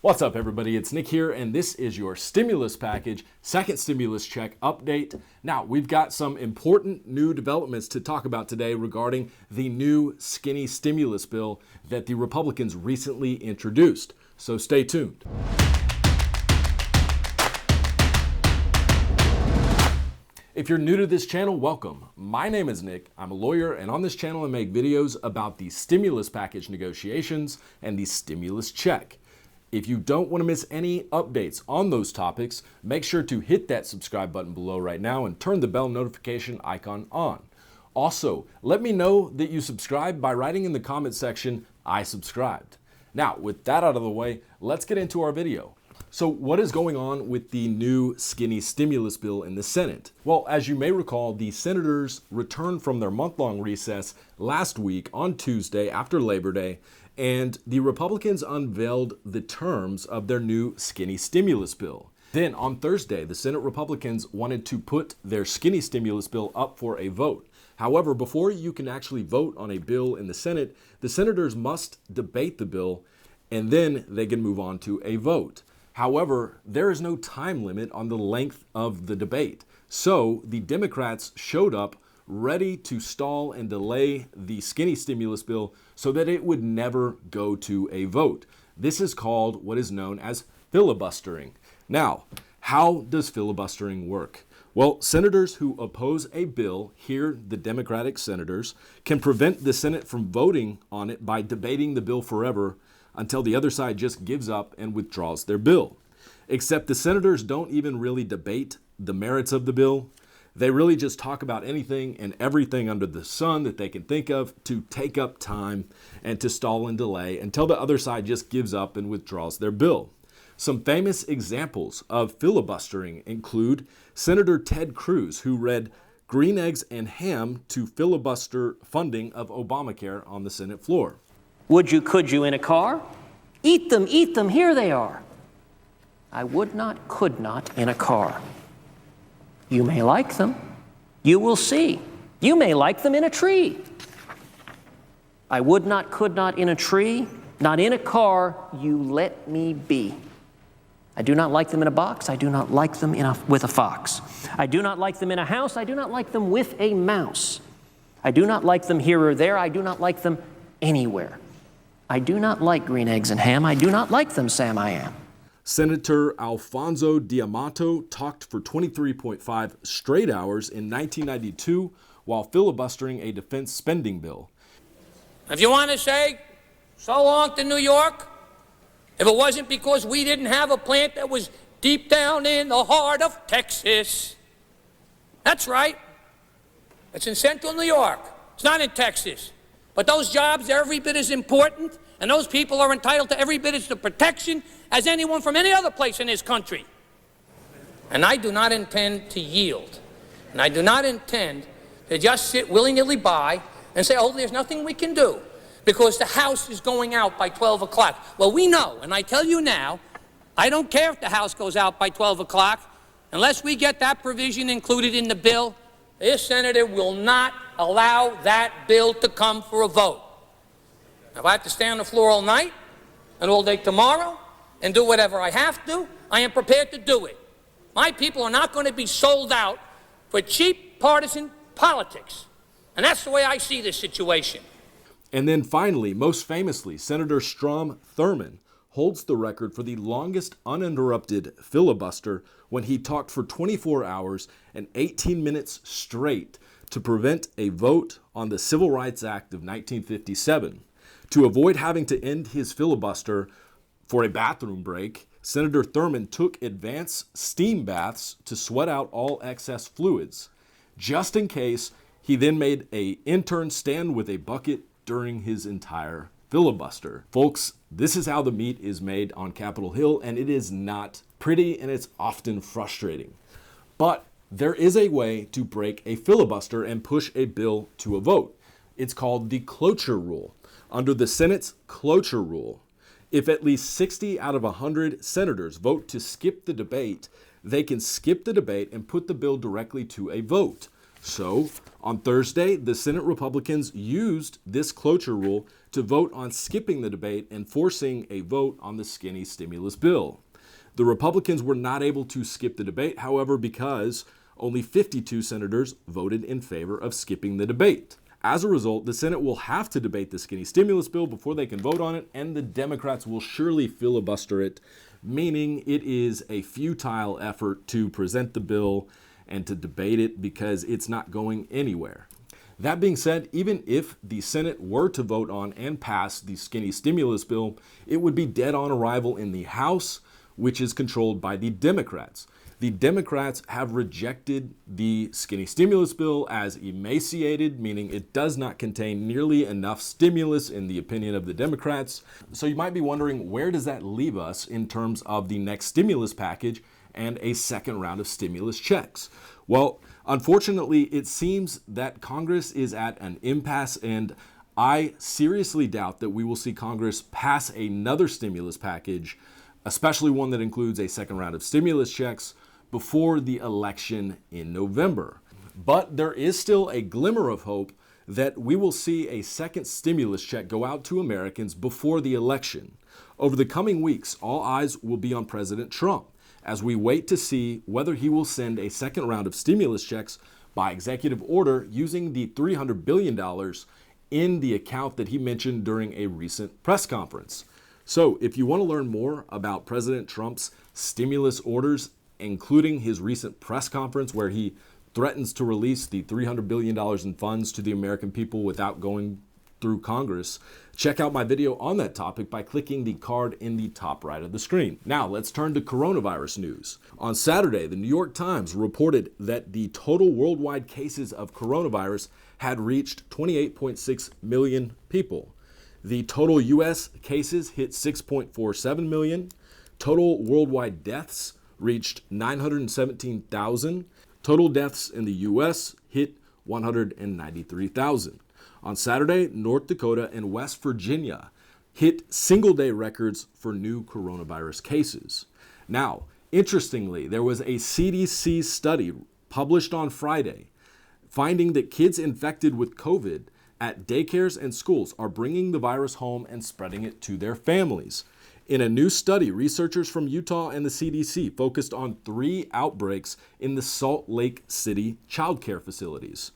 What's up, everybody? It's Nick here, and this is your stimulus package, second stimulus check update. Now, we've got some important new developments to talk about today regarding the new skinny stimulus bill that the Republicans recently introduced. So stay tuned. If you're new to this channel, welcome. My name is Nick. I'm a lawyer, and on this channel I make videos about the stimulus package negotiations and the stimulus check. If you don't want to miss any updates on those topics, make sure to hit that subscribe button below right now and turn the bell notification icon on. Also, let me know that you subscribed by writing in the comment section, "I subscribed." Now, with that out of the way, let's get into our video. So what is going on with the new skinny stimulus bill in the Senate? Well, as you may recall, the senators returned from their month-long recess last week on Tuesday after Labor Day, and the Republicans unveiled the terms of their new skinny stimulus bill. Then on Thursday, the Senate Republicans wanted to put their skinny stimulus bill up for a vote. However, before you can actually vote on a bill in the Senate, the senators must debate the bill, and then they can move on to a vote. However, there is no time limit on the length of the debate. So the Democrats showed up ready to stall and delay the skinny stimulus bill so that it would never go to a vote. This is called what is known as filibustering. Now, how does filibustering work? Well, senators who oppose a bill, here the Democratic senators, can prevent the Senate from voting on it by debating the bill forever until the other side just gives up and withdraws their bill. Except the senators don't even really debate the merits of the bill. They really just talk about anything and everything under the sun that they can think of to take up time and to stall and delay until the other side just gives up and withdraws their bill. Some famous examples of filibustering include Senator Ted Cruz, who read green eggs and ham to filibuster funding of Obamacare on the Senate floor. Would you, could you in a car? Eat them, here they are. I would not, could not in a car. You may like them. You will see. You may like them in a tree. I would not, could not in a tree, not in a car. You let me be. I do not like them in a box. I do not like them with a fox. I do not like them in a house. I do not like them with a mouse. I do not like them here or there. I do not like them anywhere. I do not like green eggs and ham. I do not like them, Sam I am. Senator Alfonse D'Amato talked for 23.5 straight hours in 1992 while filibustering a defense spending bill. If you want to say so long to New York, if it wasn't because we didn't have a plant that was deep down in the heart of Texas. That's right. It's in central New York. It's not in Texas. But those jobs are every bit as important, and those people are entitled to every bit as the protection as anyone from any other place in this country. And I do not intend to yield. And I do not intend to just sit willy-nilly by and say, oh, there's nothing we can do because the House is going out by 12 o'clock. Well, we know, and I tell you now, I don't care if the House goes out by 12 o'clock. Unless we get that provision included in the bill, this senator will not allow that bill to come for a vote. If I have to stay on the floor all night and all day tomorrow and do whatever I have to, I am prepared to do it. My people are not going to be sold out for cheap partisan politics. And that's the way I see this situation. And then finally, most famously, Senator Strom Thurmond holds the record for the longest uninterrupted filibuster when he talked for 24 hours and 18 minutes straight to prevent a vote on the Civil Rights Act of 1957. To avoid having to end his filibuster for a bathroom break, Senator Thurmond took advanced steam baths to sweat out all excess fluids. Just in case, he then made an intern stand with a bucket during his entire filibuster. Folks, this is how the meat is made on Capitol Hill, and it is not pretty, and it's often frustrating. But there is a way to break a filibuster and push a bill to a vote. It's called the Cloture rule. Under the Senate's Cloture rule, if at least 60 out of 100 senators vote to skip the debate, they can skip the debate and put the bill directly to a vote. So, on Thursday, the Senate Republicans used this cloture rule to vote on skipping the debate and forcing a vote on the skinny stimulus bill. The Republicans were not able to skip the debate, however, because only 52 senators voted in favor of skipping the debate. As a result, the Senate will have to debate the skinny stimulus bill before they can vote on it, and the Democrats will surely filibuster it, meaning it is a futile effort to present the bill and to debate it because it's not going anywhere. That being said, even if the Senate were to vote on and pass the skinny stimulus bill, it would be dead on arrival in the House, which is controlled by the Democrats. The Democrats have rejected the skinny stimulus bill as emaciated, meaning it does not contain nearly enough stimulus in the opinion of the Democrats. So you might be wondering, where does that leave us in terms of the next stimulus package and a second round of stimulus checks? Well, unfortunately, it seems that Congress is at an impasse, and I seriously doubt that we will see Congress pass another stimulus package, especially one that includes a second round of stimulus checks, before the election in November. But there is still a glimmer of hope that we will see a second stimulus check go out to Americans before the election. Over the coming weeks, all eyes will be on President Trump as we wait to see whether he will send a second round of stimulus checks by executive order using the $300 billion in the account that he mentioned during a recent press conference. So if you want to learn more about President Trump's stimulus orders, including his recent press conference where he threatens to release the $300 billion in funds to the American people without going through Congress, check out my video on that topic by clicking the card in the top right of the screen. Now, let's turn to coronavirus news. On Saturday, the New York Times reported that the total worldwide cases of coronavirus had reached 28.6 million people. The total U.S. cases hit 6.47 million. Total worldwide deaths reached 917,000. Total deaths in the U.S. hit 193,000. On Saturday, North Dakota and West Virginia hit single-day records for new coronavirus cases. Now, interestingly, there was a CDC study published on Friday finding that kids infected with COVID at daycares and schools are bringing the virus home and spreading it to their families. In a new study, researchers from Utah and the CDC focused on 3 outbreaks in the Salt Lake City childcare facilities.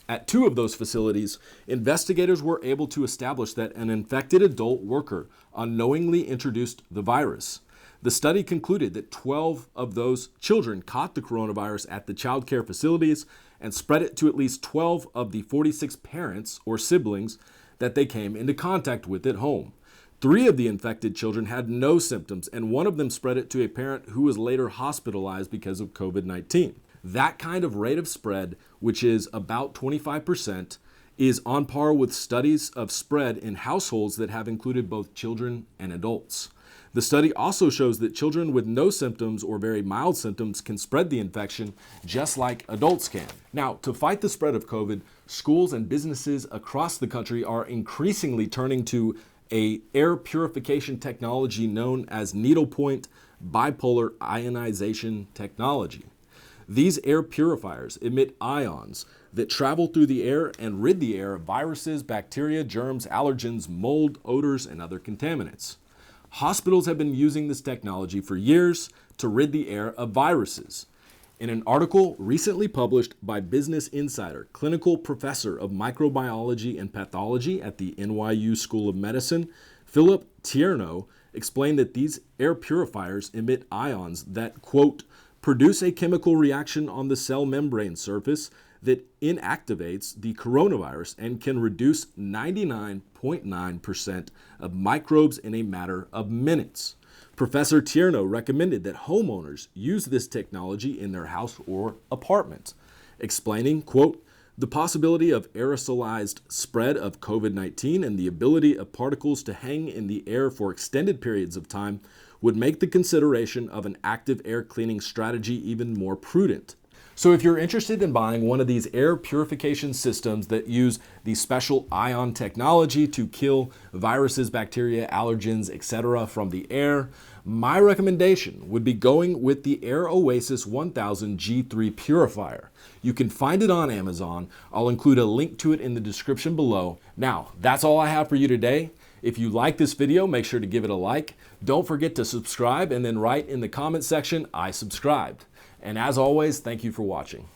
At 2 of those facilities, investigators were able to establish that an infected adult worker unknowingly introduced the virus. The study concluded that 12 of those children caught the coronavirus at the childcare facilities and spread it to at least 12 of the 46 parents or siblings that they came into contact with at home. 3 of the infected children had no symptoms, and 1 of them spread it to a parent who was later hospitalized because of COVID-19. That kind of rate of spread, which is about 25%, is on par with studies of spread in households that have included both children and adults. The study also shows that children with no symptoms or very mild symptoms can spread the infection just like adults can. Now, to fight the spread of COVID, schools and businesses across the country are increasingly turning to a air purification technology known as needlepoint bipolar ionization technology. These air purifiers emit ions that travel through the air and rid the air of viruses, bacteria, germs, allergens, mold, odors, and other contaminants. Hospitals have been using this technology for years to rid the air of viruses. In an article recently published by Business Insider, clinical professor of microbiology and pathology at the NYU School of Medicine, Philip Tierno, explained that these air purifiers emit ions that, quote, produce a chemical reaction on the cell membrane surface that inactivates the coronavirus and can reduce 99.9% of microbes in a matter of minutes. Professor Tierno recommended that homeowners use this technology in their house or apartment, explaining, quote, the possibility of aerosolized spread of COVID-19 and the ability of particles to hang in the air for extended periods of time would make the consideration of an active air cleaning strategy even more prudent. So if you're interested in buying one of these air purification systems that use the special ion technology to kill viruses, bacteria, allergens, etc. from the air, my recommendation would be going with the Air Oasis 1000 G3 Purifier. You can find it on Amazon. I'll include a link to it in the description below. Now, that's all I have for you today. If you like this video, make sure to give it a like. Don't forget to subscribe and then write in the comment section, I subscribed. And as always, thank you for watching.